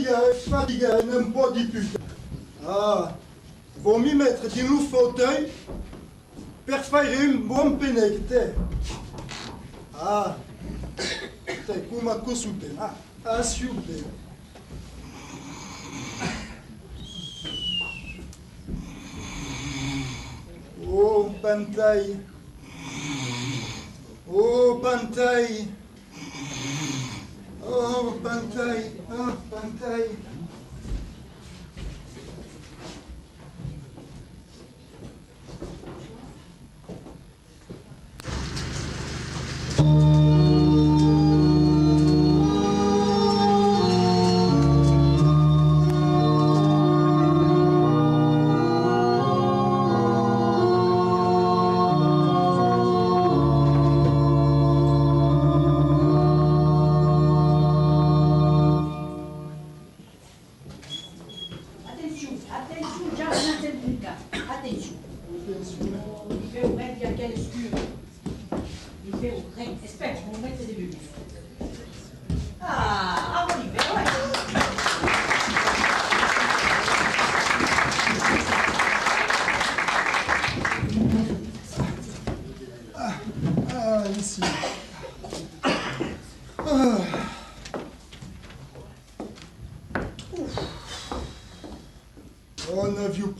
fatigué, un po' di più. Ah, vou mi mettere di un fauteuil per fare un buon penecte. Ah, te come cosute, super. Oh, pantai. Oh, pantai. Oh, pantai. Oh, pantai. Ici. Oh, Navio,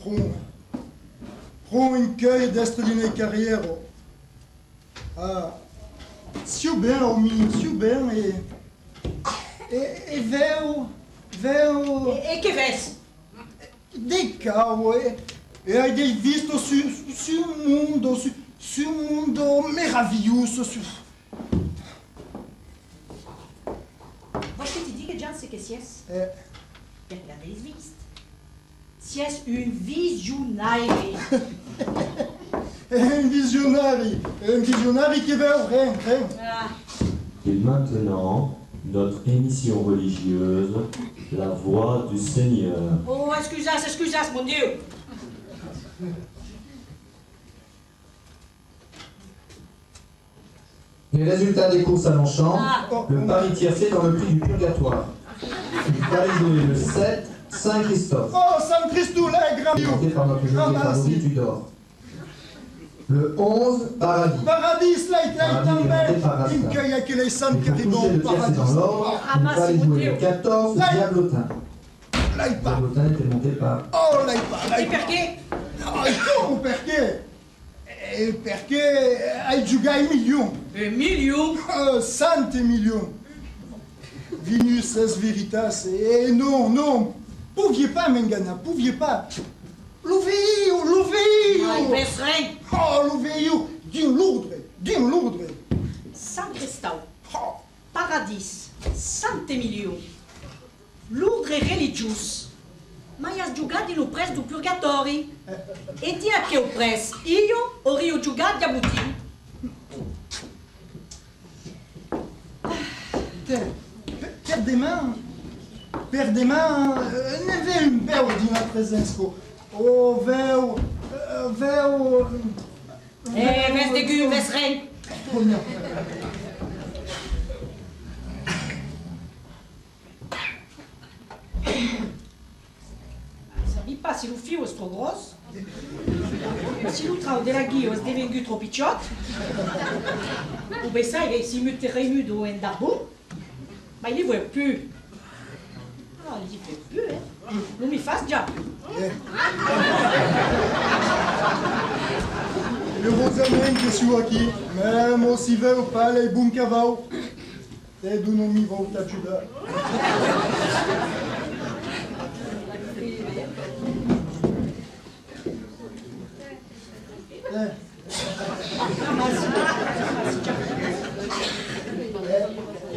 prends une cueille d'est d'une carrière. Ah, super, au milieu, super, et vers. E che ves? Des cas, ouais. Et hai visto su un mundo meraviglioso. Vad ska ti diga, Janse, che sies? Jag l'avais vist. Sies un visionnaire. Un visionnaire qui va au rien. Ah. Et maintenant, notre émission religieuse, La Voix du Seigneur. Oh, excusas, mon Dieu. Les résultats des courses à Longchamp, Ah. le pari tiercé dans le prix du purgatoire. Il fallait jouer le 7, Saint-Christophe, Oh, San Cristoula est grand. monté par notre joli favori Tudor. Le 11, Paradis. Paradis, là, il Paradis est monté par est une Asta. cueille avec les Et sangs qui pour toucher arrivent le au tiercé dans paradis. l'ordre, Ah, il mince, fallait mon jouer Dieu. le 14, Là, Diablotin. Là, il part. Diablotin était monté par... Oh, là, il part. E perché? Oh, perché hai giocato i milioni. Un million? 100 millions. Venus es veritas. Et non. Pouviez pas, Mengana, pouviez pas. Lo Ai, veio. ves rien. Oh, lo veio. Din lourdre. San Cristau. Oh. Paradis. 100 milioni. Lourdre religius. Ma hai giocato no pres do purgatori. E ti a che o pres? Io ho giocato a Butin. Per demain, ne ve un peu di una presensco. Oh, veu. Ves de gu, ves rien. Oh, non. Sabi pas si lo fio è troppo grosso. Si lo trau della ghio è divenuto troppo picciotto. O beh sai che si mette remudo in darbo. Ma il ne veut plus. Ah, il ne veut plus, hein. Non mi fasse già. Le rosamen che su aqui, mesmo se veu para e bun cavalo, te do non mi volta a ajudar.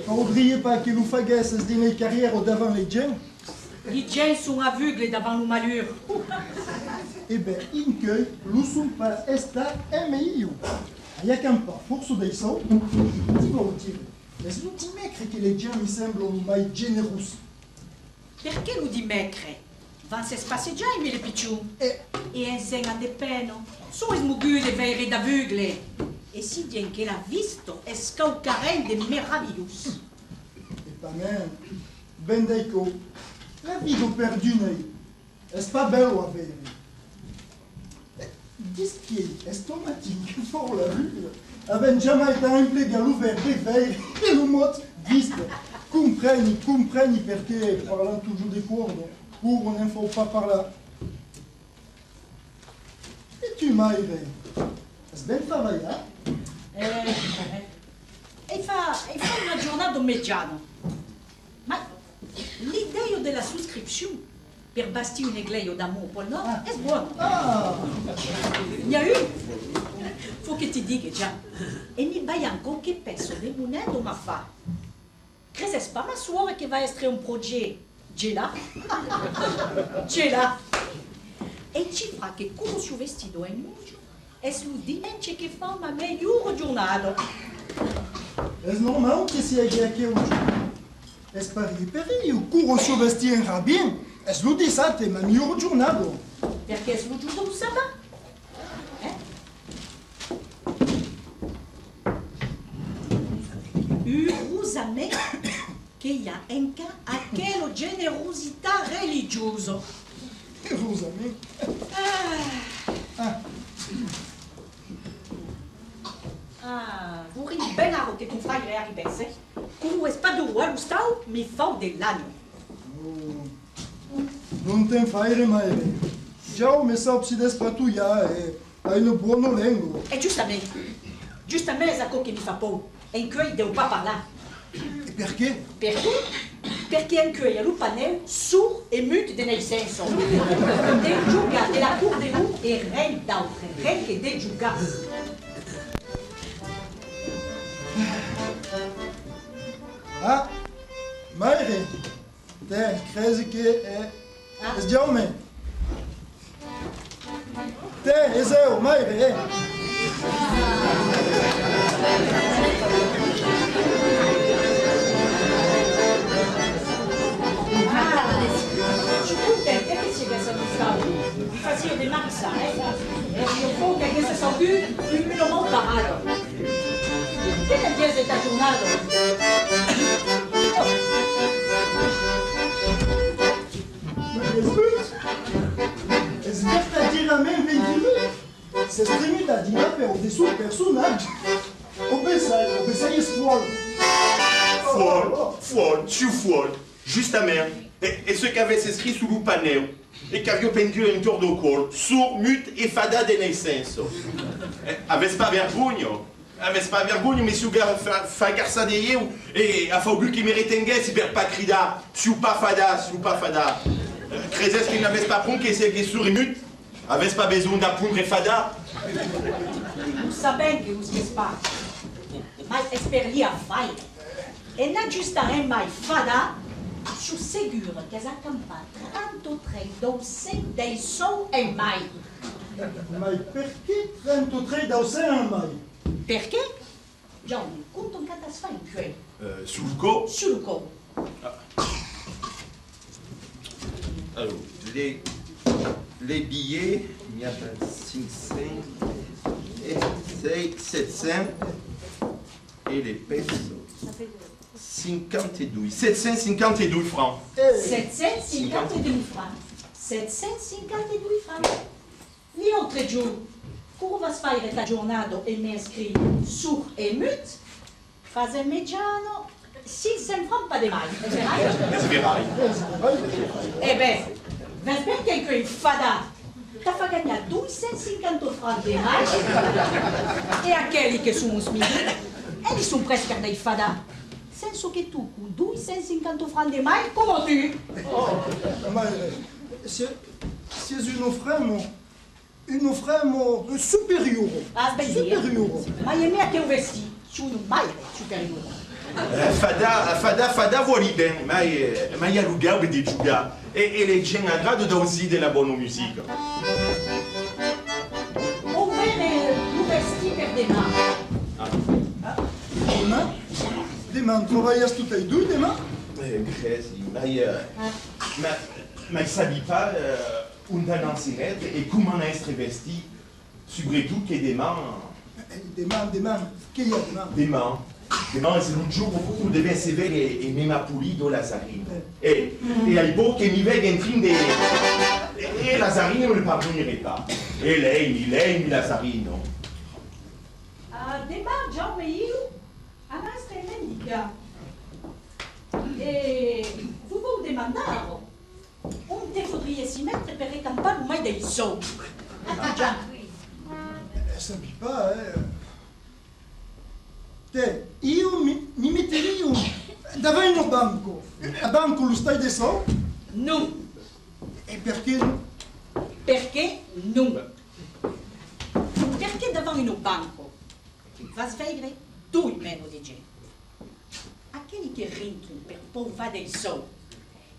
Oubliez pas que nous faguesses d'une carrière devant les gens. Les gens sont aveugles devant nos malheurs. Eh ben, in que lo sont pas esta é meio. Aí é campa, forço dei sol. Ti vou dire. Mas non ti mecre che le gens mi semblano mai generosi. Perché lo di mecre? Van se spasseggiare le picciù. E insegna de peno. Sono smugule vere d'aveugles. E si bien che l'ha visto, è scaucaren de meraviglius. E pa men, ben deico. La vie de perdu, est-ce pas belle ou avérée? Disquier, estomatique, fort la vue, avec jamais été impliqué l'ouvert des veilles, et le mot disque, comprenne perché parlant toujours des cours, pour on ne faut pas par là. E tu mai, est-ce bien travaillé, hein? E fa una giornata mediana. Ma l'idea della souscrizione per bastire un egleio d'amour pour le Nord è buona. Ah! Il y a eu. Faut que tu dica già. E mi vai ancora che pezzo di moneta ma fa. Crezes pas ma suora che va essere un progetto. Gela. Gela. E ci fa che come suo vestito è muccio e su dice che fa una migliore giornata. Est-ce normal que si est aqui hoje? Est-ce pas riperi? O curro se vestir bien? Est-ce que dit ça, t'es ma meilleure journée? Perché è giusto un sabbat? Urosamente che hi ha anche aquella generosità religiosa. Urosamente. Vorrei ben aro che tu fai le arrivesse. Come è pas de roi Gustavo, mi fa dell'anno. Non te fai mai. Già mi sa si despatuia e hai una buona lingua. E giustamente è quello che mi fa paura. E in cui devo pas parlare. E perché? Perché? Perché in cui è un panel sourd e muto di nel senso. Devo giocare della cour de nous e rien d'altro. Rien che devo giocare. Ah, Maire, te crezi che è... Sdiaume. Te, eseu, Maire, Je suis contente che sia che sono stato. Mi faccio dei massa, E io so che queste sono più me lo montano. Che ne dice sta giornata? Es verdadeiramente vendido. Se extremidade de papel de seu personagem. Obessai espoir. Folle, je suis folle, justement. Et ceux qui avaient inscrit sous le panneau, et qui avaient pendu un tour de col, sourd, mute et fada de naissance. Avesse pas vergogna? Avesse pas vergogna, mais si vous fa garça de eu, et a fallu qui mérite un guet, c'est pas crida, si ou pas fada. Crezes qui n'avait pas pris que c'est que sourd et mute, avesse pas besoin d'apprendre fada. Vous savez que vous n'êtes pas. Mais esperi a fai. E non giustare mai fada, sono sicura che si accampa 33 dolce dei sol e mai. Ma perché 33 da un mai? Perché? Già, conto che si fa in qui. Sul co? Sul co. Alors, les billets, il y a 500 et 700 et les pesos. 52, 752 francs. 752 francs. 752 francs. L'altro giorno, come va a fare questa giornata e mi scrive sur e mute, fase mediano, 600 francs pas de mai. C'est vrai. Eh beh, vedi ben che qui fada, ti fa guadagnare 250 francs de mai e a quelli che sono smigli, e sono presque dei fada. Senso che tu, con 250 francs de mai, come tu? Ma c'est un frame superiore. Ah, Superiore. ma è mia che vesti, sono mai superiore. Fada vuole bene, ma il y a le garbe di giocare e le gente a grado aussi della buona musica. Ovvero, un vestito per demà. Demain, travailles toutes les deux demain? Crezi, ma il s'habille pas un danseret et comment être vesti, surtout que demain. Demain, qu'il y a demain? Demain. Demain, c'est l'autre jour où devait se vedere e Mema Pulido Lazarino. E ai pochi che mi vede in film e Lazarino ne parlerai pas. E lei, Lazarino. Demain, Jaume e io, a nostra emendica. E vous vous demandavo, onde podria si mettere per ricampare mai dei soldi? Già. Sappi pas, Te, io mi metterei davanti al banco. A banco lo stai dei soldi? No. E perché no? Perché no? Perché davanti un banco va svegliare tu meno di gente. Aquele che rientrano per poupare dei soldi,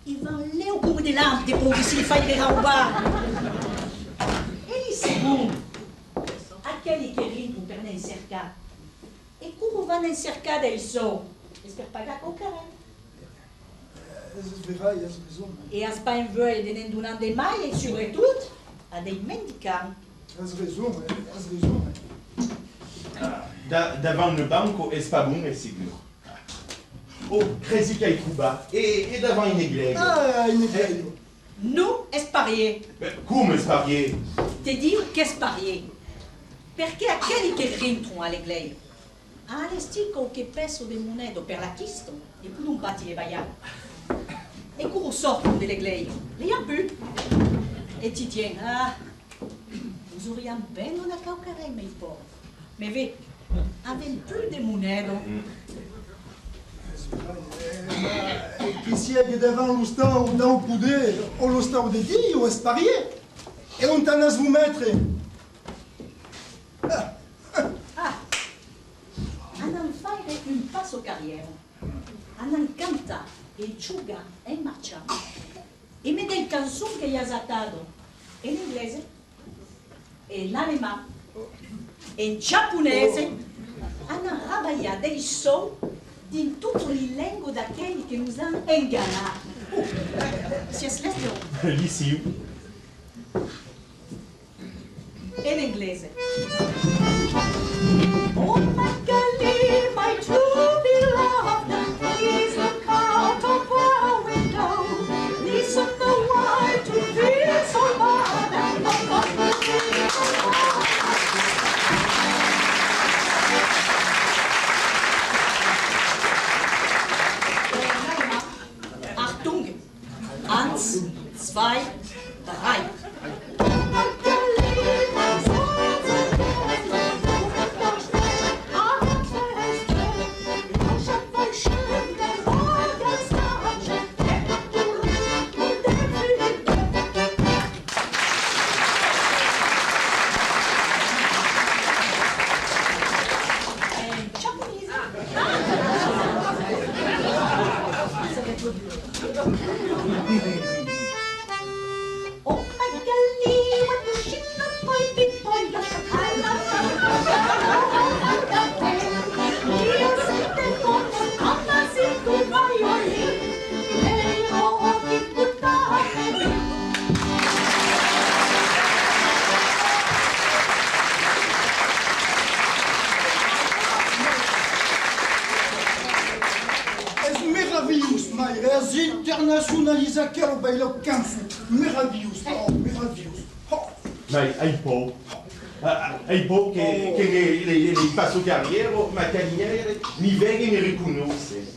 e vanno lì come delle lampi per si fare roubare. E il secondo, aquele che rientrano per non cercare, e come vanno a cercare dei soldi? E per pagare qualcosa. Hai raison. E a Spagna vuole di non donare mai, e soprattutto a dei mendicanti. Hai raison. Davanti al banco è pas è sicuro. Oh, crezi che hai Cuba e davanti in iglesia. Ah, in iglesia. Non è sparier. Come sparier? Ti dico che è sparier. Perché aquelli che rientrano all'iglesia hanno allestito qualche peso di moneta per l'acquisto e poi non batti le bagliate. E quando sortono dall'iglesia, li hanno più. E ti tieni, nous aurions bien una caucarei, mes pauvres. Mais vedi, avem più di moneta. Chi siede davanti lo stau da un poder o lo stau di Dio è sparier. E on t'en a vous mettre. Hanno fare un passo carriera. Hanno cantare e giocare e marciare. E mi dai canzoni che gli ha dato in inglese, e in alemán, e in giapponese. Hanno rabagliato dei soldi in tutte le lingue da quelli che nos hanno ingannato. Si è slesto. L'ici. In inglese. Oh my golly, my true beloved, please look out of our window. Listen the word to feel so bad. Achtung! 1, 2, 3. Internazionalizza che lo bello canzo. Meraviglioso, meraviglioso. Ma hai po' che le passo carriera, ma carriera mi vede e mi riconosce.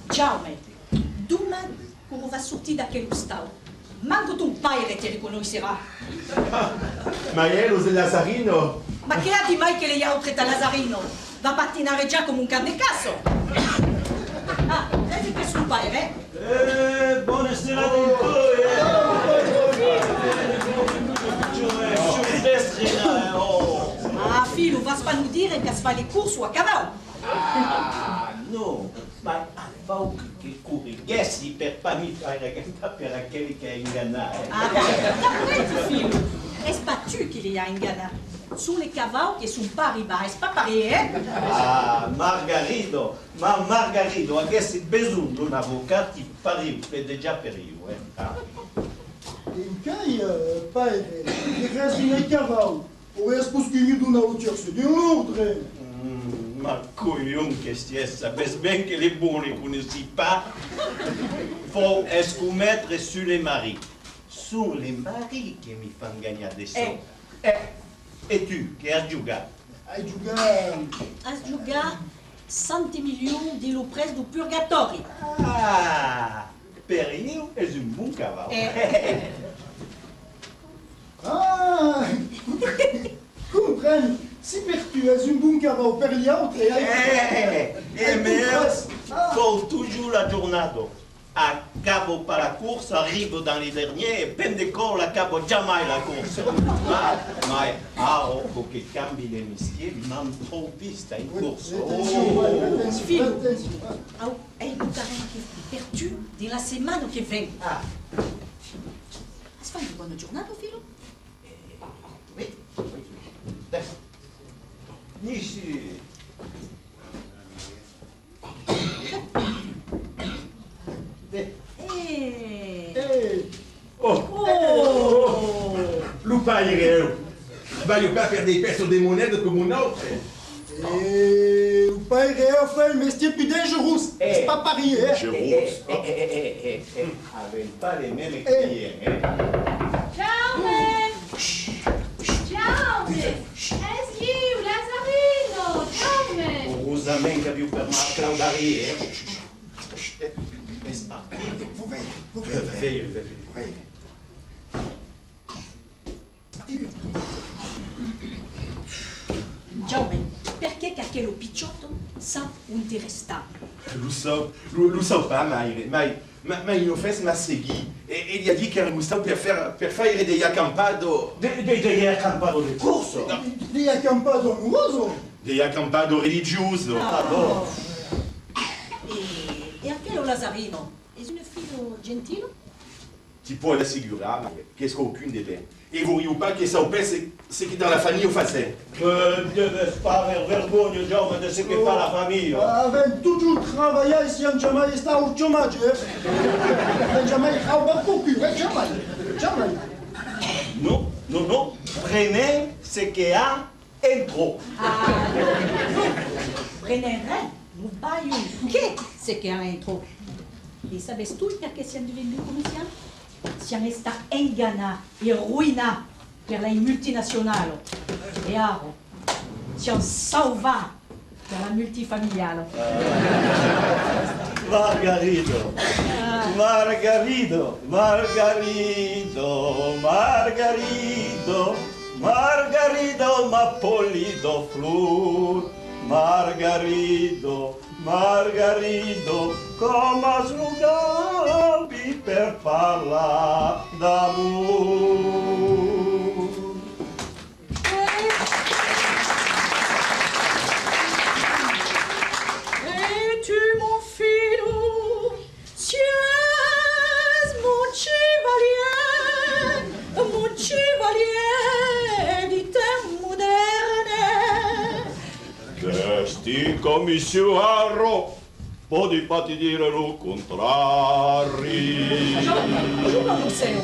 Ciao, domani, quando va sortire da quello stau, manco tuo padre ti riconoscerà. Ma è Lazarino. Ma che ha di mai che le altri da Lazarino? Va a pattinare già come un can di caso. Vedi che suo padre, Buonasera del filo, vas pas nous dire che fa le corse a cavallo. No, ma fa che corrigessi per pas mi fare per aquelli che ingannare. Filo, è pas tu che li ha ingannato. Sono le cavalli che sono pas arrivati, è pas pareil, Margarito, avessi bisogno di un avvocato per già per io, In cai, padre, che resti nei cavalli. O è sposchino di una hauteur, c'est di un ordre. Ma couillon, qu'est-ce que c'est? Ça baisse bien que les bons ne connaissent pas. Faut escoumettre sur les maris. Sur les maris qui me font gagner des sous. Et tu, qui as joué? Ai juga. As jogar 100 millions de lupres do purgatório. Ah, Perinho é um bom cavalo. Ah, compreendo. Se tu és um bom cavalo perliante, Mais faut toujours la jornada. Acabo para la course, arrive dans les derniers, et peine de corps, acabo jamais la course. Mais, faut que cambie les messieurs, il m'a trop viste à une course. Filho. Atenção. É o carro que perto de la semana que vem. As faz uma boa jornada, filho? Oui. Nishi. Ei, Lupaire, vai pas faire des pertes des monnades comme un autre. o pai real foi mestre plus dangereux. C'est pas Paris, hein? Avec pas les mêmes clients, hein? Carmen! Carmen! És eu, Lazarino! Carmen! Heureusamente que viu per uma claudaria, hein? N'est-ce pas? Veio. Jaume, perché che aquele picciotto sa un terresta? Lo so pas, ma il offre ma segui. E gli ha dit che Gustavo per fare degli accampado. Degli accampado de corso? Dei acampado amoroso. Degli accampado religioso. Bon. E aquele Lazarino? És un figlio gentile? Tu peux l'assurer, qu'est-ce qu'aucune des deux. Et vous riez pas que ça au père, c'est que dans la famille, on faisait. Deves pas avoir vergonha, Jaume, de ce que fait la famille. Avem toujours travaillé ici en jamais está au chômage. En jamais rouba beaucoup, jamais. Non. Prenez ce qu'il y a en trop. Prendere no baio. Che se che ha entro? E sabes tu perché siamo divenuti commerciali? Siamo stati ingannati e ruinati per la multinazionale. E ora siamo salvati per la multifamiliale. Margarito, ma polido flor. Margarito, come slugavi per parlare d'amore. Et tu, mon filou, tu es mon chevalier du temps moderne. Questi commissario, podi fatti dire lo contrario. Ajuda no céu.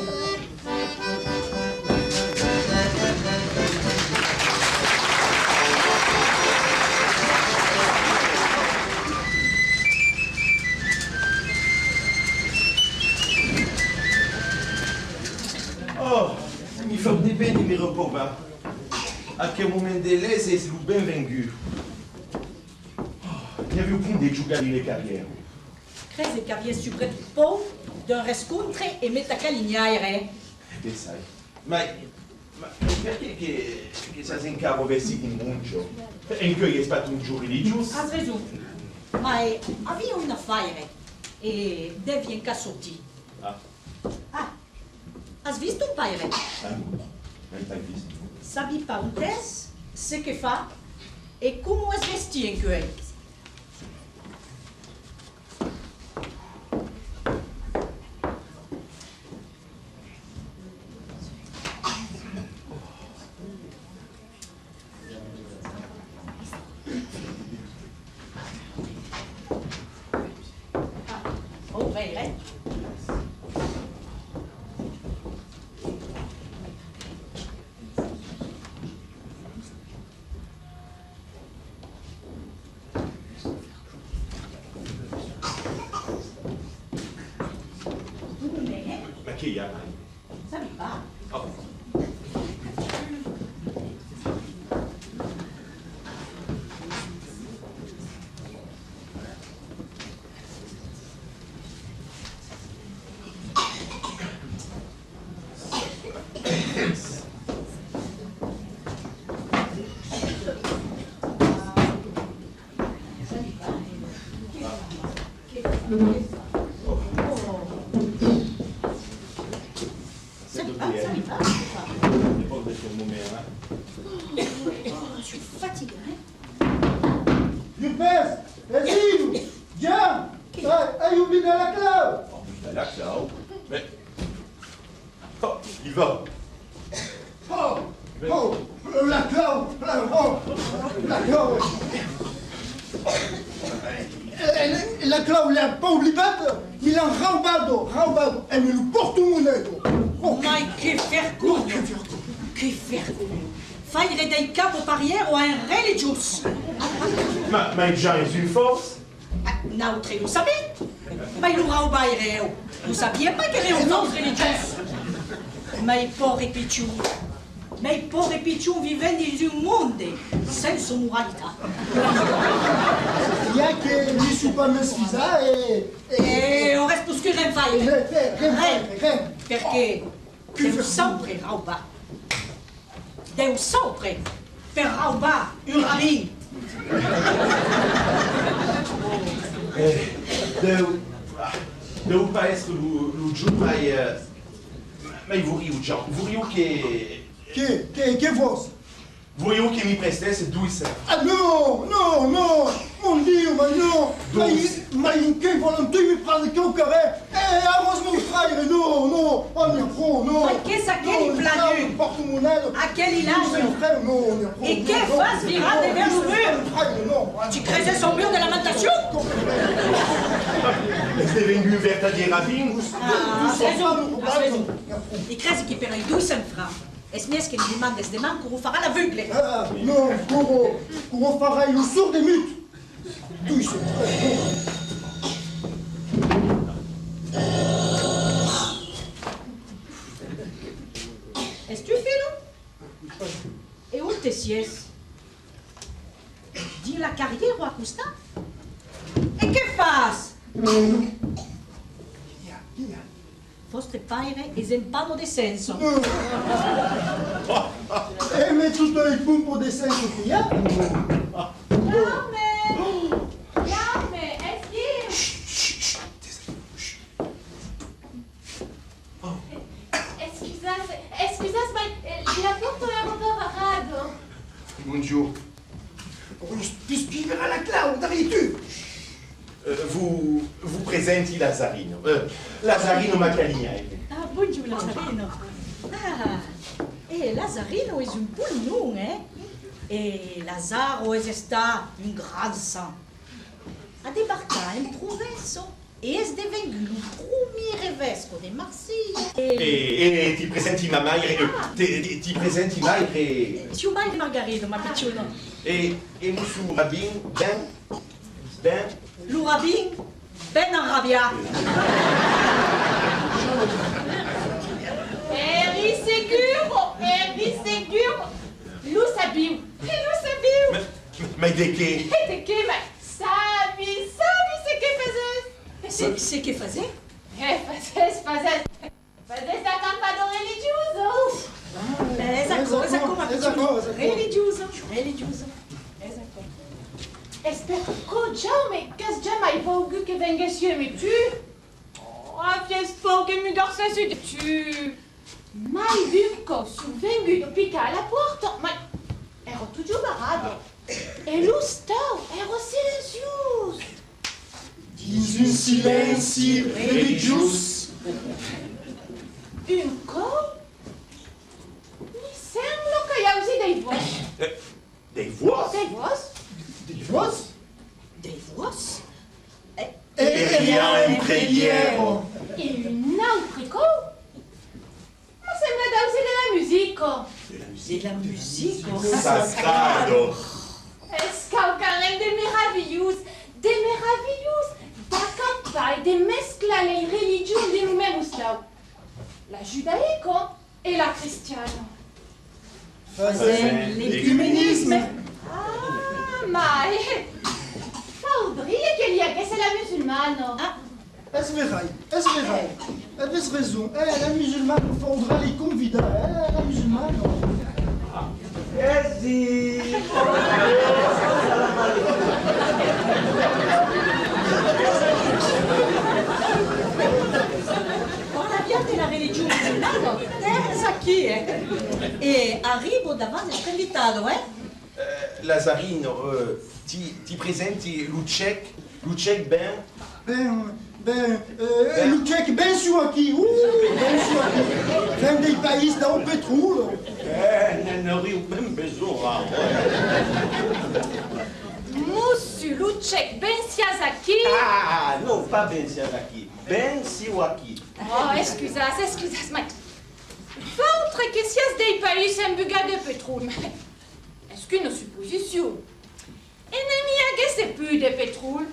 Oh, il faut des peines de me reposer. À quel moment de l'aise est le bien vaincu. Il y avait au point de jouer dans les carrières. Crezi che avessi preto d'un riscontre e metta calignaire. Che sai? Ma perché che si incavo vestiti in muncio? E in cui è stato un giorno religioso? Has raison. Ma havia un affare e devi in cassotti. Has visto un paire? Non l'hai visto. Sabi pas un test, ce che fa e come es vesti in quei. Oh, vero? qui y a? Ça me va. Oh. Je suis fatiguée. Lupes, Ezio, Jean, ai oublié la clé. Oh putain, la Clau. Mais. Oh, il va. Oh, la clé, la clé. La clé, il n'a pas oublié, il a raubado, et me le porte mon aide. Ma che vergogna! Che vergogna! Fai dei capo pariero a un religious! Mais Jean est une force. Nautre, lo sapete? Ma il raubai reo! Lo sapete pas che era un force religious? Ma i poveri piccioni vivendo in un mondo senza moralità. Il y a que lui suis pas mes visa E ora spuscure in fai! rien. Perché devo sempre raubare. Devo sempre per raubare un rabbin. Deu parece o Ju mas vouriu Jean, vouriu Que vos? vouriu que me prestasse 200. Ah non, mon Dieu, mais non. Mais que volonté me prendre qu'au carré. Arrose mon frère, non, on est pro, non. Ma che sa che li planu? Porte mon aide. A quel il Mon âge? frère, non, on est pro. Et que fasse virar des vers au mur? Frère, non. Tu creusais son mur de lamentation? Este vendu un verdadeiro rabbin. Ah, has raison. I crezi che per i 200 francs es mies che li demandes de man que farà l'aveugle. Ah, non, Koro Farah, il sourd des mutes. Tout, c'est très Est-ce que tu fais là? Et où te sies? Dis la carrière ou à Costa? Et que fas? Vostre paire es un panno de senso. Eh, mais tout un coup pour des cinq filles. Carmen, Ezio! Scusate, ma la porta è un po' varado. Bonjour. Tu scriveras la cloud, d'arrière-tu. Vous présentez Lazarino. Lazarino Macalignani. Ah, bonjour Lazarino. Ah, e Lazarino es un buon nome, E Lazaro es sta un gran sang. A debarcar in Provenço es devengu o primo vesco de Marsiglia. E ti presenti ma madre, ti presenti madre. Tio mai Margarido, ma piccino. E musu rabbin, ben. Lo rabbin, ben arrabbiato. Eri sicuro. Lu sabiu. Mas de que? E de que, mas sabe se que fazes? Se che fazer? Fazes da campada religioso. Esa coisa como a piccino. Religioso. Esa coisa. Espero que jamais voulu que vengas chez me tu. Oh, fiesco que me garçasse tu. Mai vu que sou vengu de pica à la porte, mas ero toujours barrado. E lo stau ero silencioso. Dis un silêncio religious. Un co? Mi sembra que hi aussi des voix. Des voix? Des voix? Des voix? Des voix? Et rien en prière. Et un autre co? Mi sembra aussi de la musique. De la musique. Sacrado. Escaucarem de meravilhos, da campai, de mescla les religions de nous-mêmes, Ustau. la judaïque et la chrétienne. L'écuménisme. Ah, mais... Faudrait qu'il y a que c'est la musulmane. Ah, Es vrai. Avez raison. La musulmane faudra les convider. La musulmane. Vas-y. parla bien della religione musulmana. Terza chi è? E arrivo davanti all'invitato, Lazarino, ti presenti Lucek Ben? Lucek ben sûr aqui. Ben sûr aqui. Vem des pays da o pétrole. Ne rio ben besoin. Monsieur Lucek Ben Siazaki. Ah, non, pas Ben Siazaki. Ben Siwaki. Oh, excusas, mais... Votre que sias dei pays sem buga de pétrole, mais... Est-ce qu'une supposition? Ennemi a que c'est plus de pétrole?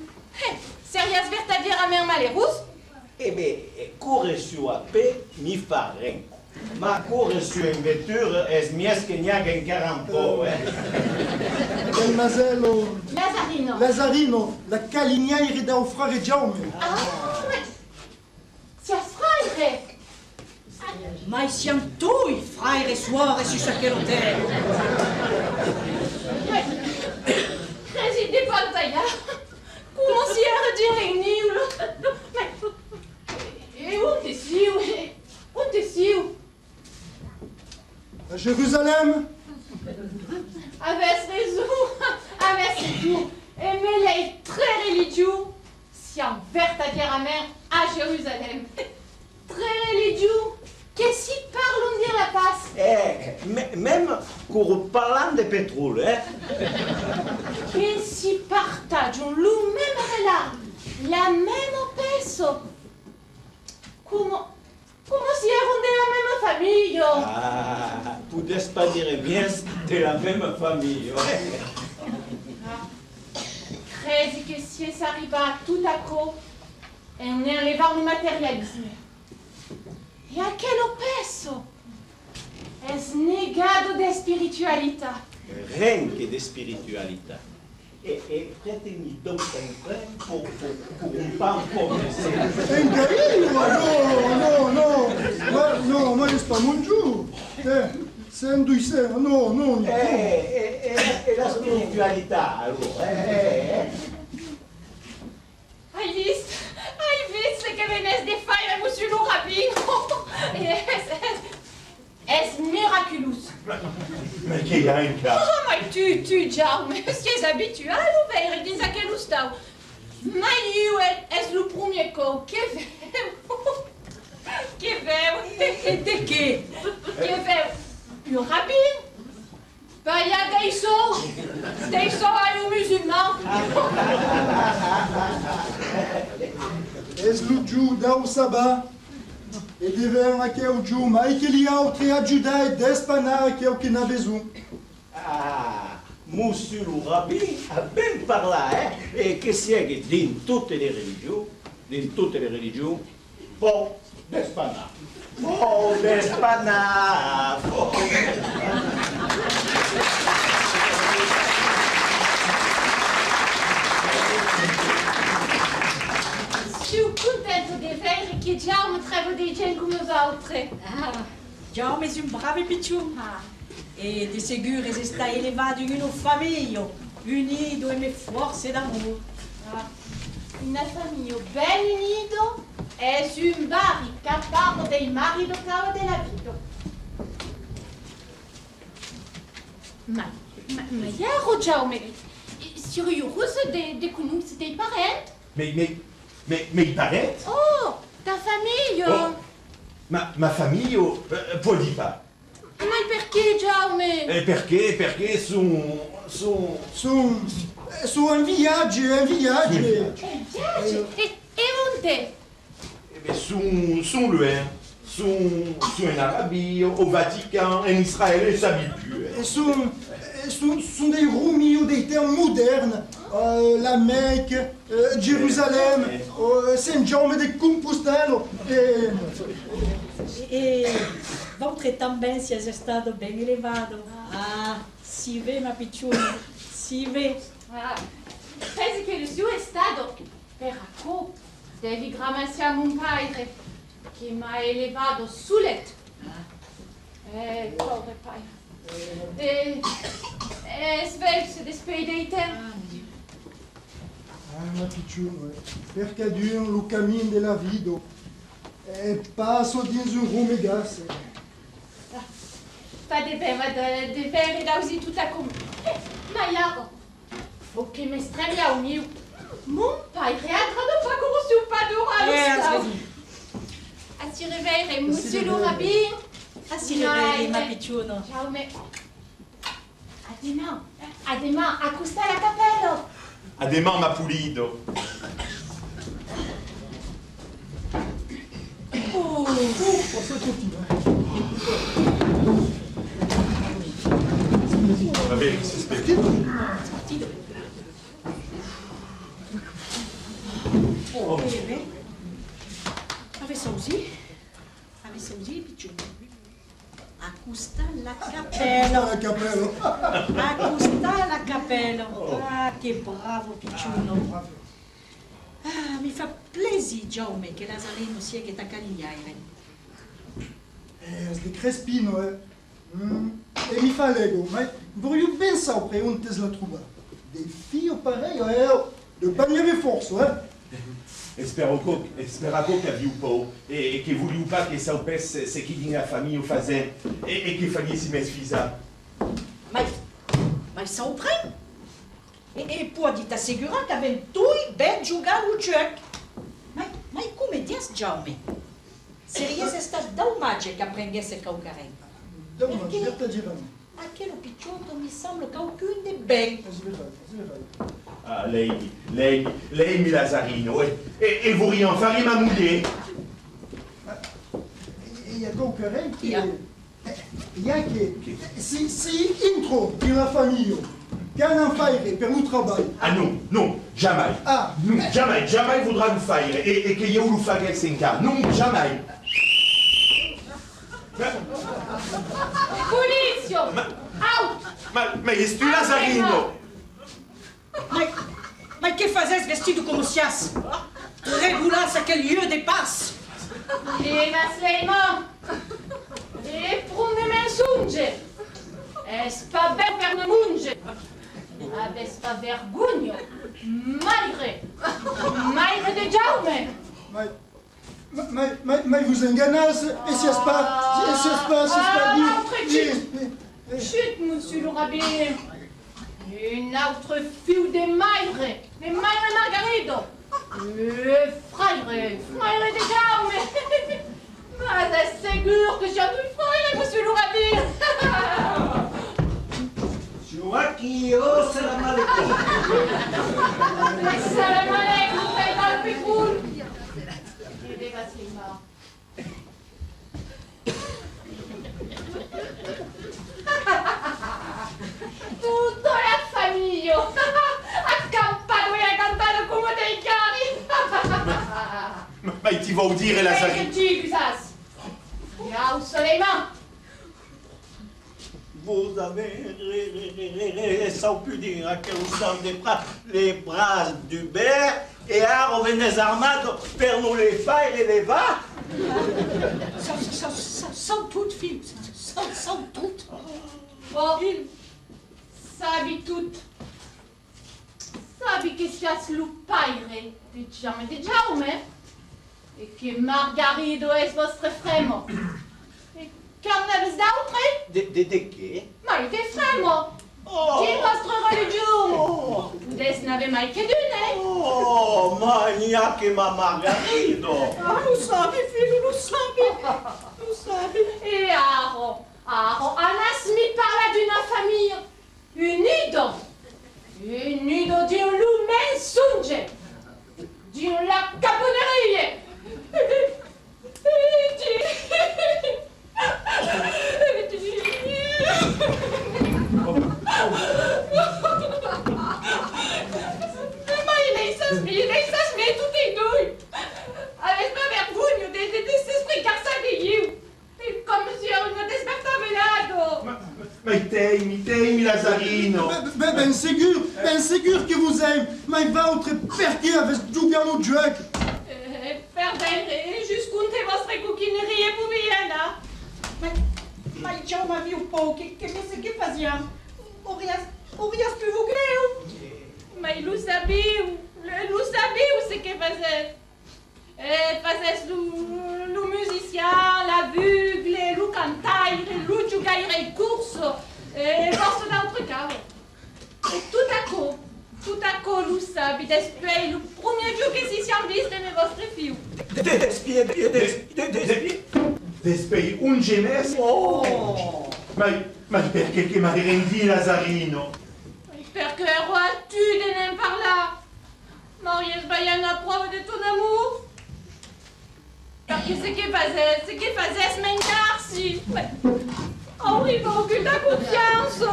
Serias vertadière à mer malheureuse? Eh bien, corre su a pe mi faren. Ma corre su in vetture es mies che niaga in carampo, Mademoiselle Lazarino. Lazarino, la calinière da o frère Jaume. Ah, mais... Sias frère. ma siamo tu, frère e suore, su sacerdote. Résidez pantalla. Comment s'y a redire mais... Et où t'es-tu? Où t'es-tu? À Jérusalem. Avec raison. Et mais il est très religieux. Si en vertadière amère à Jérusalem. Très religieux. Qu'est-ce qu'il parle, on dit la passe? Même pour parlant de pétrole, Qu'est-ce qu'il partage le même là, la même peso? Comment s'y est rendu la même famille? Ah, poudres pas dire bien de la même famille, Credi que si ça arrive à tout à coup, et on est allé voir le matérialisme. Et a quel peso? Es negado de spiritualità. Rien que de spiritualité. Et prêtez-moi donc un frère pour un pain comme ça. Non, moi je suis pas mon jour. C'est un douceur, non. Et la spiritualité, alors. Hai visto che venes de fare monsieur le rabbin? Es miraculous. Mais qu'il y a un cas. Oh, mais tu, Jaume, si es habitué à l'ouvrir, dis à quel oustau. Mais eu es le premier coup, que veu. E de che? Que veu. Le rabbin? Bah, il y a des sauts à nous musulmans. Es le Dieu da o sabbat. E devem aqui o Dieu, mas que ele a outra ajuda e despanar que é o que na besoin. Ah, monsieur le rabbin a bien parlé, et que c'est que dans toutes les religions, bon, d'espana. Suis contente de ver que Jaume treva de gente como os outros. Ah, Jaume è un bravo picciù. E di sicuro sta elevato in una famiglia, unito e forze d'amore. Una famille ben unida è un mari capable dei mari do cavo della vita. Ma ieri, Jaume, sérieusement de connaître tes parents? Mais il paraît. Oh, ta famille! Oh. Ma famille, poi di pas. Ma perché, Jaume? Perché sono Su un viaggio. Viaggi? E onde? Sono loin. Sono in Arabia, au Vatican, in Israele, e sabi più. Sont des Roméo des termes modernes. La Mecque, Jérusalem, Saint-Jean de Compostela. E votre também sia estado bem elevado. Ah, si vê, ma picciona, si vê. Ah, pensi che il suo stato peracco devi gramarsi a mon padre che mi ha elevato sul letto. Povero padre. Svelse despede di te. Ah, ma piccione, perché Dio lo cammino della vita e passo dins un rumegas. Fate bene de vere dausi tutta come. Ma iaro, faut che mi stremia un mio. Mon padre ha tradotto pas come su padura allo stato. Si réveille, monsieur le rabbin. Si réveille, ma picciona. Ciao, mais... A demain, accosta la cappello. Ademán, ma pulido. Posso continuare? Va bene, si aspetta. Oh, bene. Avesse osì, picciona. Accusta la cappello. La cappello. Accusta la cappello. Ah, che bravo picciuno. Ah, mi fa plaisir, Jaume, che Lazareno sia che t'accagliare. Sti crespino, E mi fa l'ego, ma vorrei pensare per un tes la truba. Dei figli pareil, de bagnare forza, Espero que viu pau e que voulez pas que ça pesse c'est qui dit la famille au fazen et que fallait si mes fisa. Mas são trem. E pode t'assegurar que avem tu bem jogar o jogo. Mas come diz, Jaume? Seria esta dalmácia que aprendesse calcarém. Dalmácia, certa girando. Aquele piccioto mi sembra qualcuno de bem. Ah, lei mi Lazarino e vorrei fare ma mulher. E a calcarém que... Ia. E a que... Se intro de la famille, que non faire per un trabalho. Ah non, jamais. Ah, Jamais voudra nous faire et que eu nous fasse sem cas. Non, jamais. Polizio! Out! Mas és tu Lazarino? Mas que fazes vestido como sias? Regulasse aquele lieu de paz. E Masleima! E prune mensonge! Es pas ben per ne munge! Aves pas vergogno! Maire de Jaume! Mais vous enganez, et si c'est pas Chut, monsieur le rabbin! Une autre fille de Maire Margarito! Frère de Jaume! Mais assegure que j'ai un frère, monsieur le rabbin! Aqui, oh, salam alaikum. Salam alaikum, Taïwan Pipoul! Et des Vassima. Tutta la famiglia! Accampato e cantato come dei cari! Mais tu vas dire Lazarino. Che ci sas? Ciao, Soleiman! Vous avez, sans plus dire, à quel instant les bras du ber et à revenez armados per nous les faire et les va. São tudo, filho. São tudo. Oh, sabe tudo. Sabe que sias lo paire de Jaume e que Margarido é vostro fremo. E carneves d'altre? De quê? Mai que fremo. De vostra religião. Des n'avez mai que d'une. Oh, maniaque e ma Margarido. Ah, não sabe, filho, não sabe. Não sabe. E Aro, Anas mi parla d'une famille unido di un loup mensonge, di una caponeria, Mas essas tudo em dois. Avec ma vergonha desses esprits garçons de you. Lazarino. Ben sûr que vous aimez, mais va autre perché avec giocare au gioco. Perdere, jusqu'unte vostre cucchinerie puviena. Mas já uma viu pouco, que você que fazia? Orias pu vous greu. Mas lu sabiu ce que fazes. Fazes lu musicien, l'aveugle, lu cantaire, lu giugaire course, force d'altre cavo. Et tout à coup, lu sabi, despei, lu premier giù che si siamo viste nei vostri fiu. Despei un gemes? Oh! Ma perché che mi rendi Lazarino? Perché tu de nem parla? Marius Bayan a preuve de ton amour? Perché ce che fazes mencarsi? Oh, il va aucune ta confiance!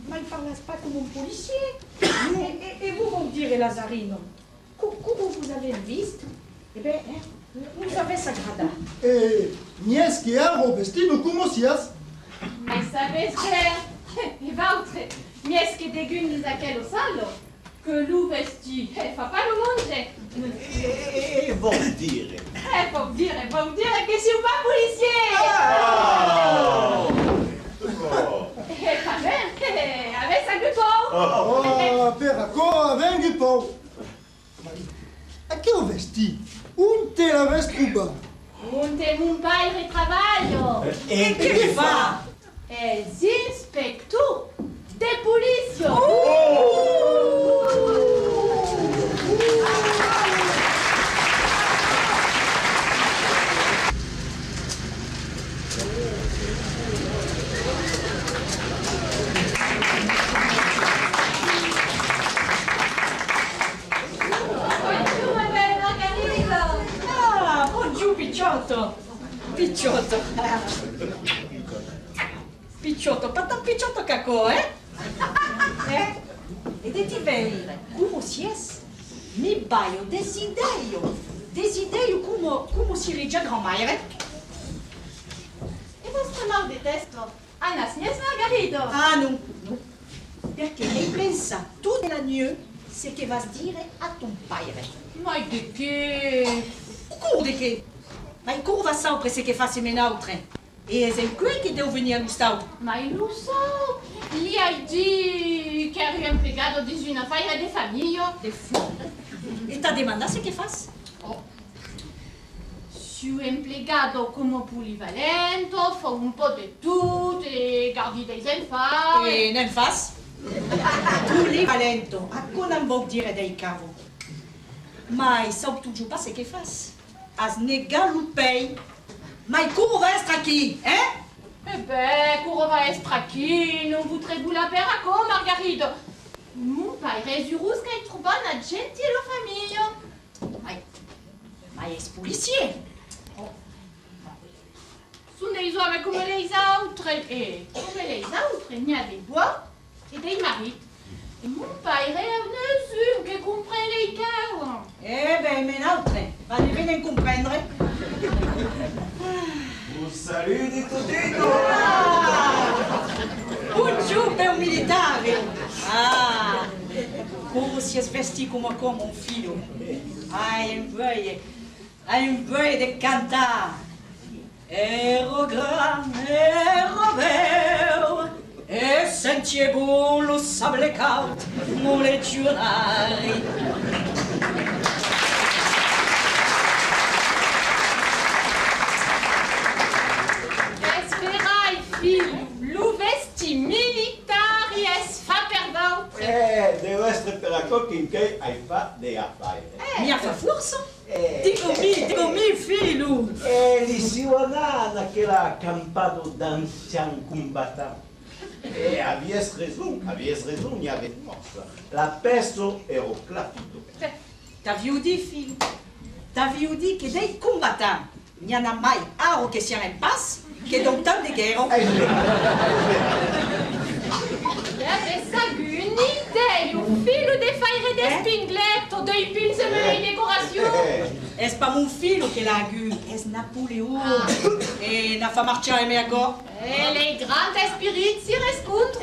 Mais parles pas comme un policier. Et vous, mon dire Lazarino, comment vous avez visto? Eh bien, vous avez sagrada. Nies que aro vestido como sias. Mais sabes que... E valtre, mies che degunis aquello sallo, que lu vesti, fa pas lo monge. E vuol dire? Vuol dire che si un pas policier! Fa bene, avesse anche po'! Per ancora vengi po'. A che ho vesti? Un te la vestruba. Un te mun padre trabalho! E che fa? Els inspector de polizia! Ah, buongiorno Picciotto. Picciotto, pas tan Picciotto caco, E de ti vei, come sies? Mi baio desiderio come si reggia grandmaire. E vostro mal detesto? Anna Snies Margarito! Ah, non. Perché lei pensa tutto l'agneau ce che vas dire a ton padre. Ma di che? Come di che? Ma come va sempre ce che fa se menautre? E è qui che devo venire a Gustavo. Ma il lo so! Gli hai dit che eri impiegato di una fire de famiglia? De fou. E t'ha demandato ce che fas? Su impiegato come polivalento, fa un po' di tutto e guardi dei enfants. E nel fas? Polivalento. A cosa non vuol dire dei cavo? Ma sai toujours pas ce che fas? As negar lupei. Ma come va essere qui, Eh ben, come va essere qui? Non voudrez-vous la faire à quoi, Margarito? Mon père è giurus che trova una gentile famiglia. Ma è policier. Sono dei uomini come les autres. E come les autres, il y a des bois et des maris. E mon père è un nessuno che comprende les cœurs. Eh ben, menautre. Va devene comprendere. Un saluto tutti! Buongiorno per un militare. Ah, come si è vestito come un figlio. Hai un voglia di cantare. Ero grande, ero vero, e sentivo lo sable caldo, mole giornali. Esperai, figlio, lo vesti militari es fa per d'autre. Deve essere per la cocchine hai fatto dei affari. Mi ha fa forza? Dico mi, figlio. E li si guadana che l'ha campato d'ancien combattant. E avies raison, il y avait forza. La pesto ero clapido. T'aviu di, figlio? T'aviu di che dei combattants n'y en a mai aro che siano in pace che dans temps de guerre. Avesse un'idea, un filo di fare de spingletto, dei pils e delle decorazioni. È pas mon figlio che l'ha agu, è Napoleon. E n'a fa marciare me ago. Les grands esprits s'y rencontrent.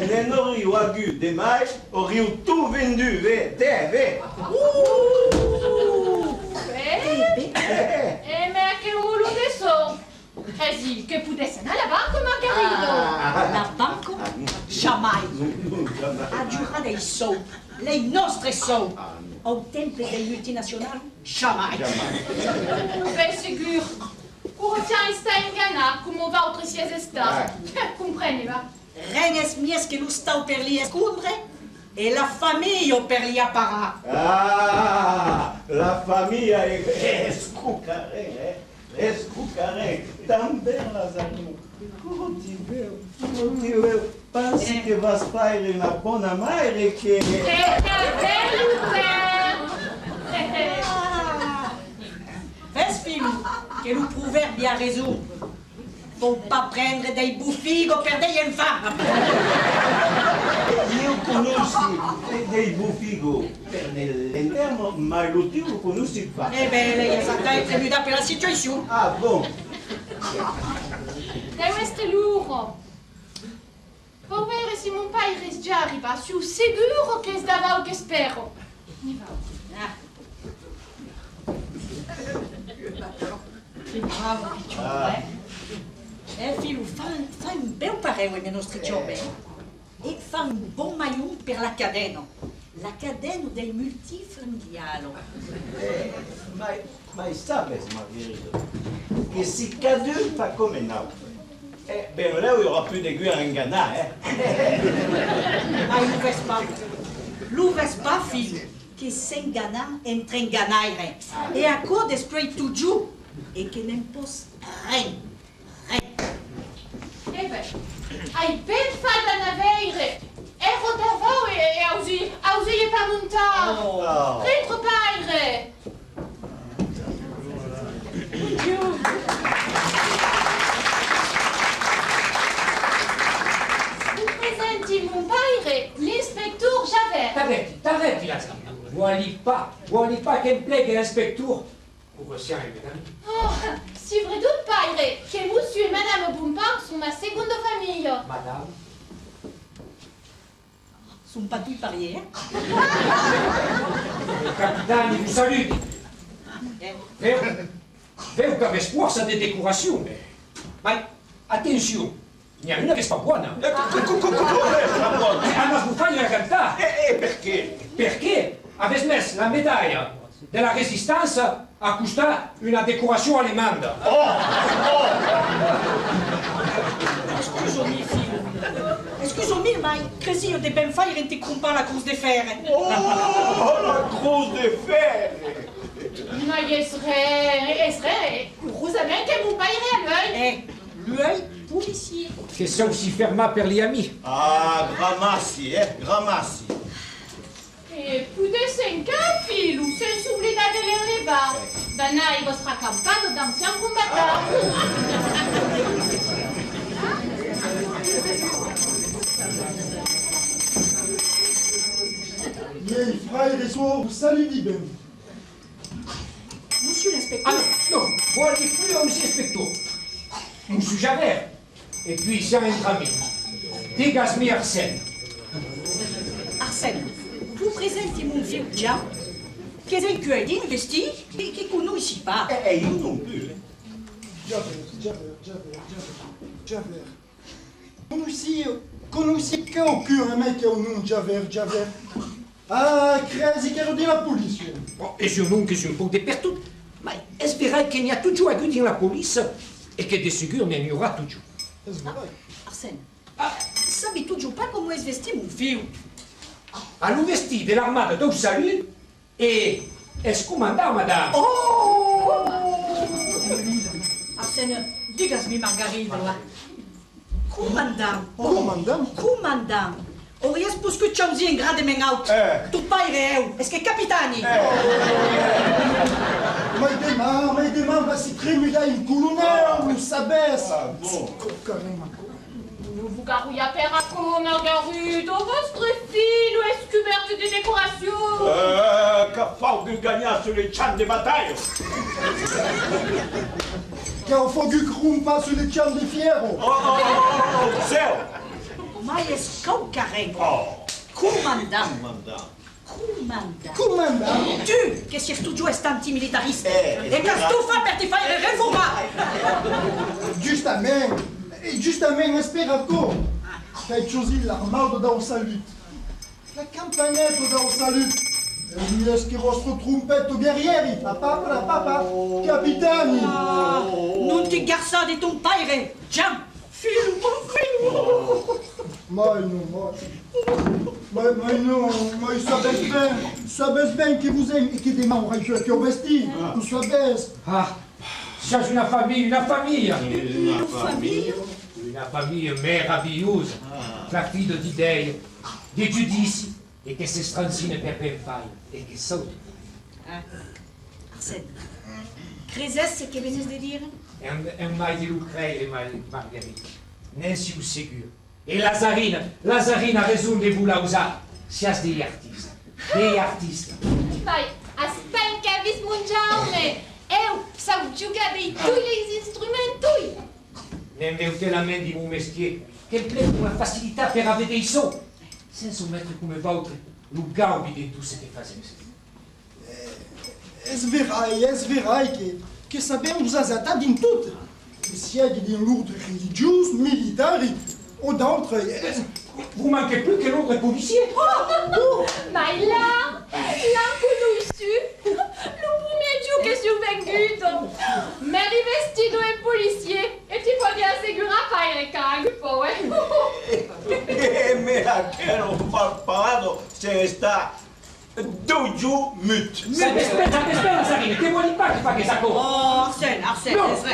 Nenori o agu demais, o rio tout vendu, ve. Mais che mulo de so. Sì, che potesse andare alla banca, Margarito. La banco? Jamais. A giurare dei soldi, le nostre soldi. Au tempo dei multinazionali? Jamais. Ben sûr. Courtier sta ingana, come va oltre si sta. Comprende, va? Renes mies che lo stau per li escudre e la famiglia per li apparà. Ah, la famiglia è scucare, tan bella Zanu. Come ti vedo? Pensi che va a fare una buona madre che... Ves figlio, che lo proverbio ha ragione. Faut pas prendere dei buffigo per degli infami. Io conosci dei bufigo per nell'interno, ma l'ultimo lo conosci pas. Eh ben, lei è stata prevenuta per la situazione. Ah bon? Deve essere luro. Può vedere se mon padre già arriva, sono sicuro che sdava o che spero. Ne va. Che bravo piccione, figlio, fa un bel pareo ai nostri giovani e fa un buon maillon per la cadena dei multifamiliali. Ma sabes, Margherita, che se cadu fa come no. Ben là, il n'y aura plus d'aiguille à Ngana, Ma lo ves pas, figlio, che se ingana entra in ganaire e a cor despre tu giù e che non posso rien. Eh ben, hai ben fatto a navere. Ero davao e ausi pas montare. Dentro padre. Vous présentez mon padre, l'inspecteur Javert. T'arrêtes, Lazare. Vuoi pas che implieghi l'inspecteur? Pour sia Oh, c'est vrai d'autre padre, que monsieur et madame Bompard sont ma seconde famille. Madame. Sono pas tutti parier. Capitani, vous salue. Veo che aveți forța de decorazione. Ma attenzione, niente che sta buona. Allora vi fai cantare. Perché? Perché avete messo la medaglia della resistenza a costare una decorazione allemande. Scusami, figlio. Scusami, ma così io devo ben fare in ti compare la cruz de fer. Oh, la cruz de fer! Ma il serait heureusement que mon padre a l'œil. L'œil policier. Che sono si ferma per gli amici. Ah, gramassi, gramassi. Et plus de 5 ans, fille, ou c'est soublé d'aller les bas. Dana, il va se raccampare d'anciens combattants. Miei frères et sœurs, vous saluent di ben. Monsieur l'inspecteur. Ah non, vuoi plus un inspecteur. Monsieur Javert. Et puis, c'est un ami. Dégage-moi Arsène. Arsène, vous présentez mon vieux Jean, qui est un cueil d'investi et qui connaît ici pas. Io non più. Javert. Conosci che ho cura un mec au nom Javert. Ah, crezi che ero di la polizia. Bon, et je non que je me pose des pertes. Mais espérez qu'il y a toujours à dans la police et que de sûr il y aura toujours. Arsène, sabi toujours pas comment est vesti mon vieux. À l'ouverture de l'armada d'Au Salut et est-ce commandant, madame? Oh! Arsène, digas-moi Margarida là. Comandant. Orias pus que tchauzi en grande men out. Tu pai reu, est-ce que capitani? Mai demar va si tremula in colonel, non sabes. Ah, bon. Vous garouillez à faire à comment, Margaride? Votre fille, ou est-ce couverte de décoration? Que falta que gagna sur les champs de bataille. Quand faut que crumpa sur les champs de fierro. Céu! Mais Karen. Oh, Commandant. mandant. Comandant. Tu, che sei studio antimilitariste. Eh, E che tu fai per ti fare reformare. Justamente, esperato. Fai così l'armato da un salut. La campanetta da un salut. E mi che vostro trompetto guerrieri. Papa, capitani. Non ti garça di ton padre. Jean, filmo. Mais sabes bem que vous aimez, que des membres que au vesti, vous sabes. Ah, cherche une famille, Una famille. Une famille merveilleuse. La fille de Dideille, de Giudici, et che se strancine per fai, e che saute. Arsène, crezes ce que venez de dire? Un mai de Lucrèce et Marguerite. N'est-ce sûr? Et Lazarine a raison de vous la usar. Sias des artistes. Vai, aspenca vis mundialme. Eu sau giugar de tous les instrumentos. Nem veute la main de mon métier. Quel plaît pour la facilité per avere dei so. Sans soumettre come votre, le gaubi de tout ce que fazemos. Es verai que sabemos azatar em tudo. Que segue de lourdes religieuses, militares, ou d'autres. Vous manquez plus que l'autre policier. Mais là, conosci. No primeiro dia que survengudo. Me rivestido em policier. E ti podia assegurar para ele cargo, pô, Me aquero parado se está dojo mute. Ça t'espère, Lazarine. Che vuoi pas che fa che sacco? Oh, Arsène,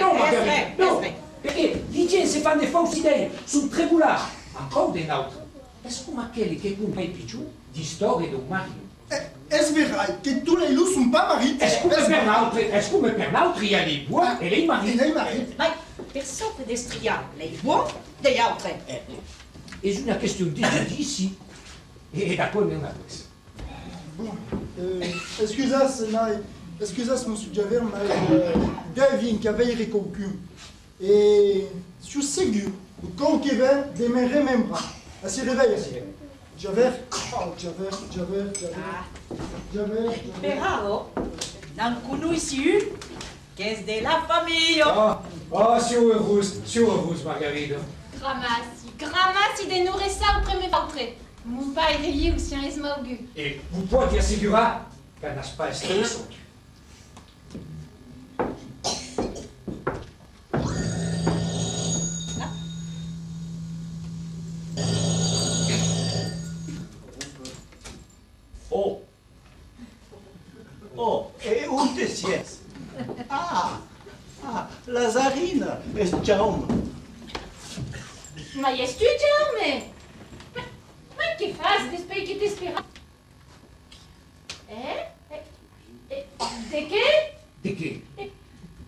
Non, Marguerite, non. Perché Vincenzo fanno false idee sul tribunale. Ancora un altro. E sono quelli che compra il più di storie di un marito. Es verai que tous les loups sont pas mariés. Est-ce que per l'altro il y a les bois et les maris? Mais personne pedestria les bois des autres. Et une question de ici. Et d'accord, mais on a plus. Bon, excusas, monsieur Javer, mas Gavin que avait recocu. Et je suis sûr, le conquérant demeurait même pas. Elle se réveille. Javer. Bravo. Non conosci qu'est-ce de la famille. Si heureuse, Margarida. Gramasi de nourrissar o prêmio valtre. Mon pai riu se en esmaugu. Et vous pouvez assurer qu'elle n'a pas stressé. E onde sies? Lazarine, es Jaume. Mas és tu, Jaume? Mas que faz desde que te espera? De quê? De quê?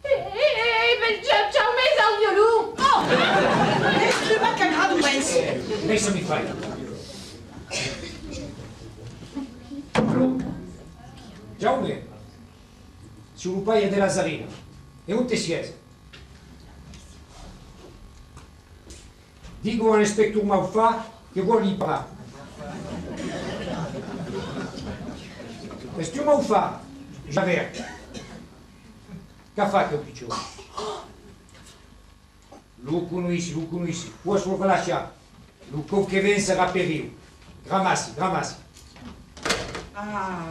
Ben Jaume és ao violão. Tu vas qu'un grado pensa. Deixa-me fai. Jaume, se o pai é de Lazarino, e onde sies? Digo ao inspector Malfa que vou lhe parar. Inspector Malfa, Javert. Que fa que o pichou? Lo conheci. Posso vou falar já. Lo que vem será perigo. Gramassi. Ah,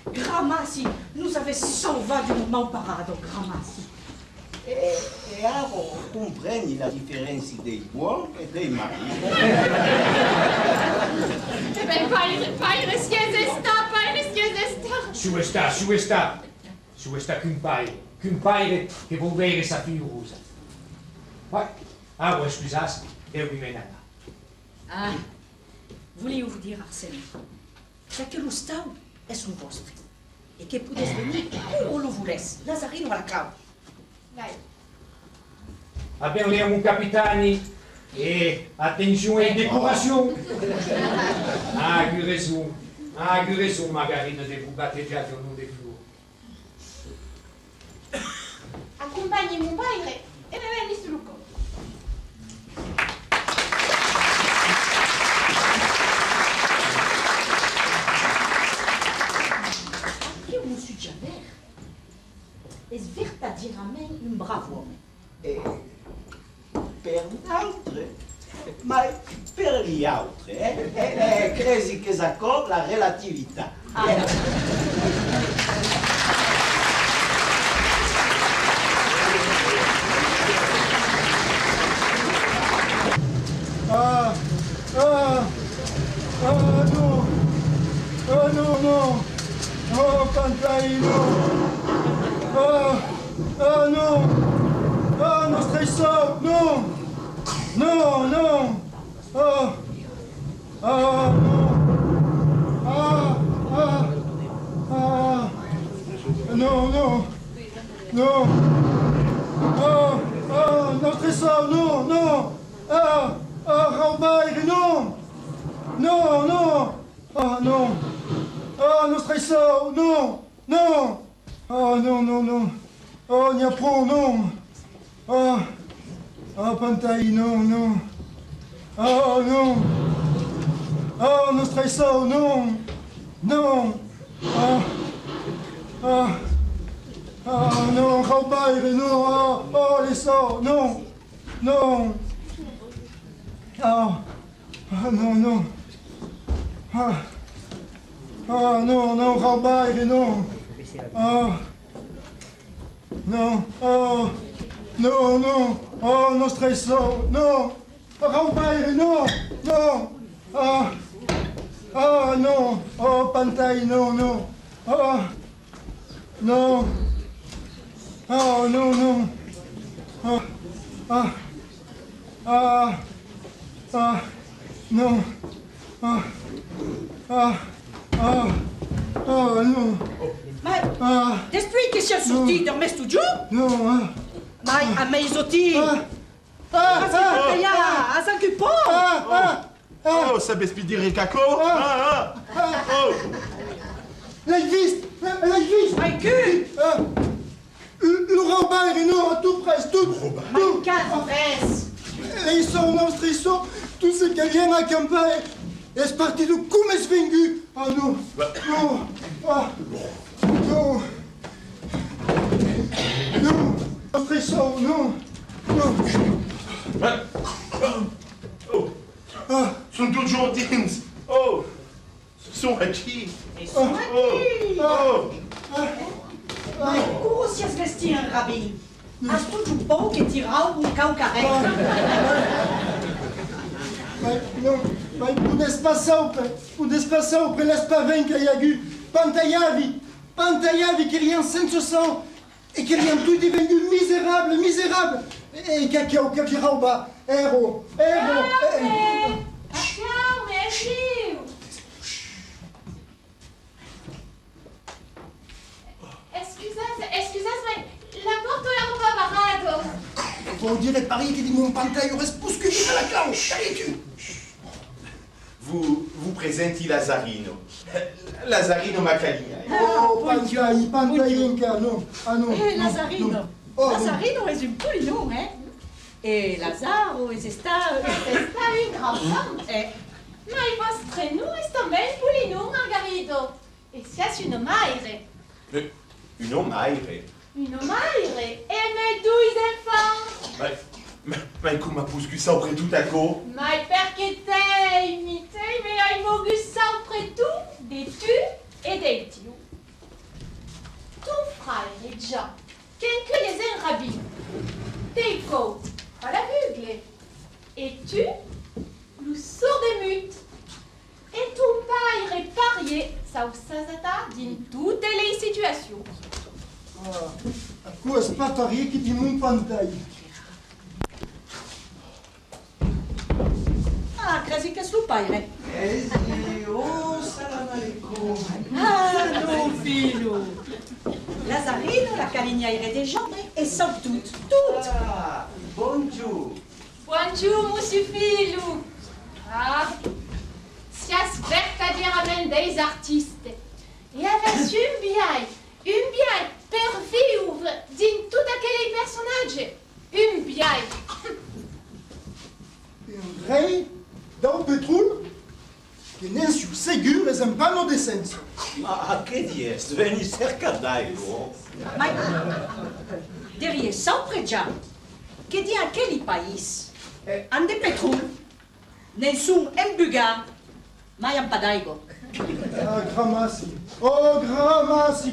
Gramassi, nous avez sauvé du moment parado, Gramassi. E aro compreende la differenza dei buoni e dei mari. Ben pai rischies esta. Su está qu'un paire che vuol bere sa figurosa. Poi, voi scusate, devo rimenare. Ah, voulez-vous dire, Arsène, que lo stau è sul vostro e che potete venire come lo volesse, Lazarino alla cava. Vai. Abbiamo lì un capitani e attenzione e decorazione. Ah, che ragione. Ah, che raison, Margarine, de vous battre déjà au nom des flots. Accompagnez mon baile e me venni sul corpo. Io non so già vero. È verdaderamente un bravo uomo. Per l'altre, ma per gli altri, credi che s'accorde la relatività. Non. Oh non, non. Oh, Pantai, non. Oh non. Oh, non stressant, non. Non, non. Oh. Oh non. Non, non. Non. Oh, non stressant, non, non. Rambaire, non. Non, non. Oh non. Oh, non stressant, non. Non. Oh non, non, non. Oh, Niapro, non. Oh. Oh, Pantai, non, non. Oh non. Oh, non stressant, non. Non. Oh non, Rambaire, non. Oh, les sorts, non. Non. Oh non, non. Oh non, non, Rambaire, non. Oh non, oh non, non, oh non stressant, non. Rambaire, non, non. Oh non, oh Pantai, non, non. Oh non. Oh non, non. Oh non. Non. Ma depuis che siamo sortiti da me studio? Non. Ma a me isotti. A s'occuper. Oh, ça baisse dire le caco. Oh. La vis. Ma cul. Le Rambaire, non, tout presse, tout. Ma casse. Et ils sont non stressants, tout ce qui vient à campagne. Et c'est parti de comme est vengu. Ah non. Non. Non. Non. Non. Stressant, non. Non. Oh. Sono toujours teams. Oh. Sono aqui. Ma come si è vestito un rabbino? Ha tutto un po' che tirava un caucarello. Non. Ma pudeți passa opre la spavent che iagu. Pantayavi che rien senza sang e che rien tout devenu misérable. Et cacao rauba. Ero. Scusate, la porto è un po' barato. Vuol dire pari che di mon pantaio respusculi la clanche. Allez-tu. Vous présentez Lazarino. Lazarino Macalina. Oh, Pantayenka, non. Ah non. Lazarino. Oh, Lazarino è un pulino, E Lazzaro sta un grand homme. Ma il vostro nome è também pulino, Margarito. E sias una maire. Une maire. Une maire. E mes deux enfants. Ma come puscu sempre tout à co? Ma perché te imitei me hai vogu sempre tu, de tu e del tiu. Ton frère già, che les en rabbin. Te co, pas la bugle. Et tu, le sourd des mutes. Et ton père est parié, ça usasata din toutes les situations. Acum est pas pari che di mon pantaio. Ah, crezi che sul padre. Oh, salam alaikum. Ah, non, filho. Lazarino, la carinière des gens, et sont toutes. Ah, bonjour. Bonjour, monsieur filho. Ah, sias verdadeiramente les artistes. Et avec une biaille per vivre din tout aquele personaggi. Un biaille. Un rei d'un pétrole che ne su seguro es un panno de senso. Ma che dies? Veni cerca d'aigo. Ma derrière sempre già, che di aquele país, ande petrol, nessun embuga, mai un padaigo. Ah, Gramassi. Oh, Gramassi.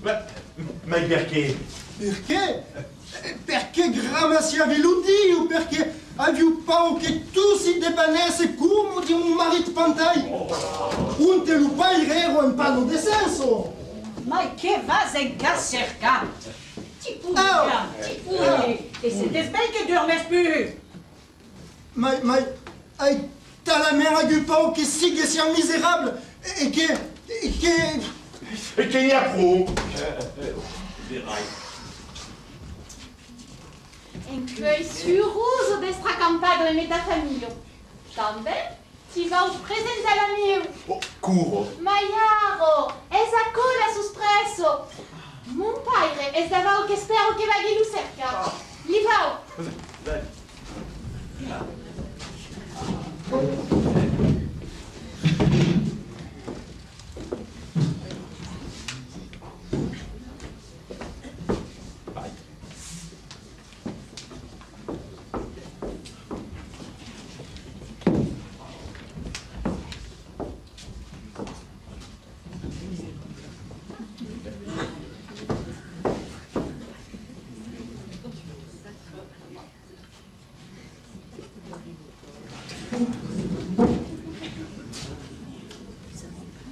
Ma perché? Perché? Perché Gramassi avevo detto, perché avevo paura che tu si depanesse come di un marito pantai. Un te lo pairero un panno de senso. Ma che vas en cas cerca? Ti puglia, ti puglia. E se desbel che dormes plus. Ma, t'as la mère à Gupao qui sigue si un misérable et qui... E che ne ha pro? En quei suroso d'estra campagna meta famiglia. També, ti va us presenta la mia. Oh, curo. Maiaro, es a cola suspresso. Mon padre es davao che spero che vaghi lu cerca. Li vao.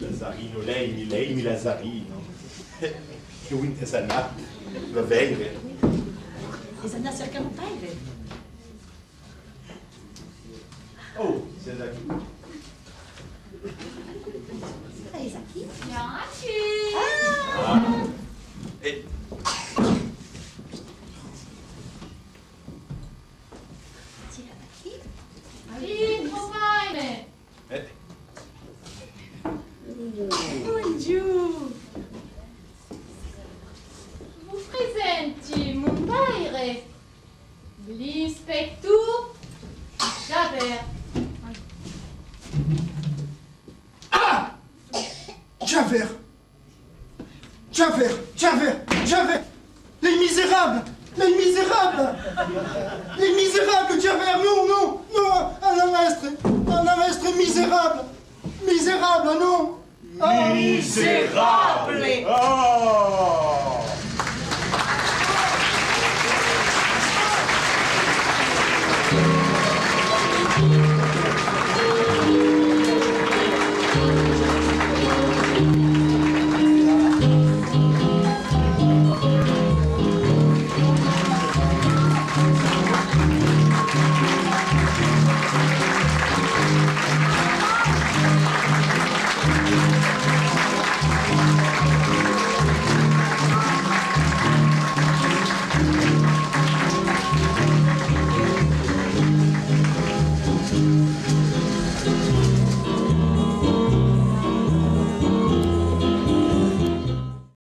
Lazarino, lei mi Lazarino. Che winte sanat, va bene. E andiamo a cercare un padre. Oh, c'est aqui. Es aquí. Piaci. E Tira aquí. Allì, compagne. Bonjour. Vous presenti mon padre. L'inspecteur Javert. Javert. Les misérables, Javert, non, un maestre misérable, non. Misérable. Oh!